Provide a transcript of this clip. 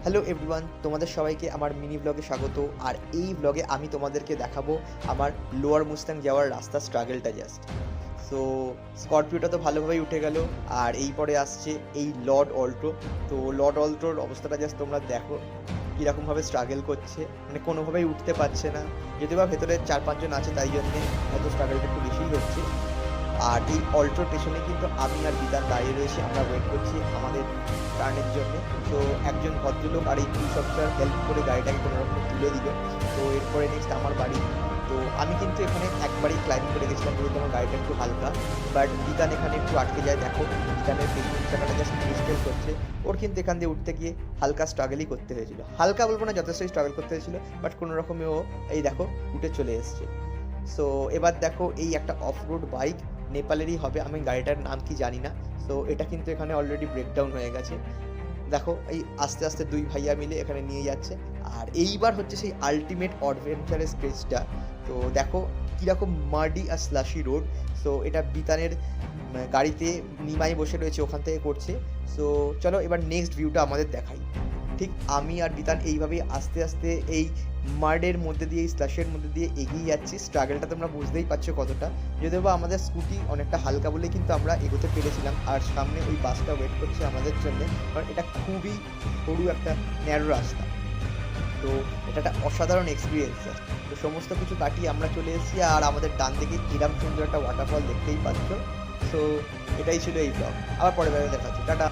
Hello everyone, তোমাদের সবাইকে আমার মিনি ব্লগে স্বাগত। আর এই ব্লগে আমি তোমাদেরকে দেখাবো আমার লোয়ার মুস্তাং যাওয়ার রাস্তা স্ট্রাগলটা জাস্ট। সো স্করপিওটা তো ভালোভাবেই উঠে গেল, আর এই পরে আসছে এই লর্ড অল্ট্রো। তো লর্ড অল্ট্রোর অবস্থাটা জাস্ট তোমরা দেখো কীরকমভাবে স্ট্রাগল করছে, মানে কোনোভাবেই উঠতে পারছে না। যদিও বা ভেতরে 4-5 জন আছে, তাই জন্যে হয়তো স্ট্রাগলটা একটু বেশিই হচ্ছে। আর এই অল্ট্রোর পেছনে কিন্তু আমি আর বিতান দাঁড়িয়ে রয়েছি, আমরা ওয়েট করছি আমাদের টার্নের জন্য। তো একজন ভদ্রলোক আর এই পুলিশ অফিসার হেল্প করে গাড়িটাকে কোনো রকম তুলে দিল। তো এরপরে নেক্সট আমার বাড়ি। তো আমি কিন্তু এখানে একবারই ক্লাইম্ব করে গেছিলাম, যেহেতু আমার গাড়িটা একটু হালকা। বাট বিতান এখানে একটু আটকে যায়, দেখো বিতানের পেছন চাকাটা জাস্ট ক্রিস্টেল করছে। ওর কিন্তু এখান দিয়ে উঠতে গিয়ে হালকা স্ট্রাগলই করতে হয়েছিল, হালকা বলবো না, যথেষ্টই স্ট্রাগল করতে হয়েছিল। বাট কোনো রকমে ও এই দেখো উঠে চলে এসছে। সো এবার দেখো এই একটা অফ রোড বাইক, নেপালেরই হবে, আমি গাড়িটার নাম কি জানি না। সো এটা কিন্তু এখানে অলরেডি ব্রেকডাউন হয়ে গেছে। দেখো এই আস্তে আস্তে দুই ভাইয়া মিলে এখানে নিয়ে যাচ্ছে। আর এইবার হচ্ছে সেই আলটিমেট অ্যাডভেঞ্চারাস স্টেজটা। তো দেখো কীরকম মার্ডি আর স্লাশি রোড। সো এটা বিতানের গাড়িতে নিমাই বসে রয়েছে, ওখান থেকে করছে। সো চলো এবার নেক্সট ভিউটা আমাদের দেখাই। ঠিক আমি আর বিতান এইভাবেই আস্তে আস্তে এই মার্ডের মধ্যে দিয়ে, এই স্লাশের মধ্যে দিয়ে এগিয়ে যাচ্ছি। স্ট্রাগলটা তোমরা বুঝতেই পারছো কতটা। যদিও বা আমাদের স্কুটি অনেকটা হালকা বলে কিন্তু আমরা এগোতে পেরেছিলাম। আর সামনে ওই বাসটা ওয়েট করছে আমাদের জন্য, কারণ এটা খুবই সরু একটা ন্যারো রাস্তা। তো এটা একটা অসাধারণ এক্সপিরিয়েন্স। তো সমস্ত কিছু কাটিয়ে আমরা চলে এসেছি, আর আমাদের ডান দিকে কিরাম সুন্দর একটা ওয়াটারফল দেখতেই পাচ্ছ। সো এটাই ছিল এই ব্লগ। আবার পরে বেলা দেখা হচ্ছে, টাটা।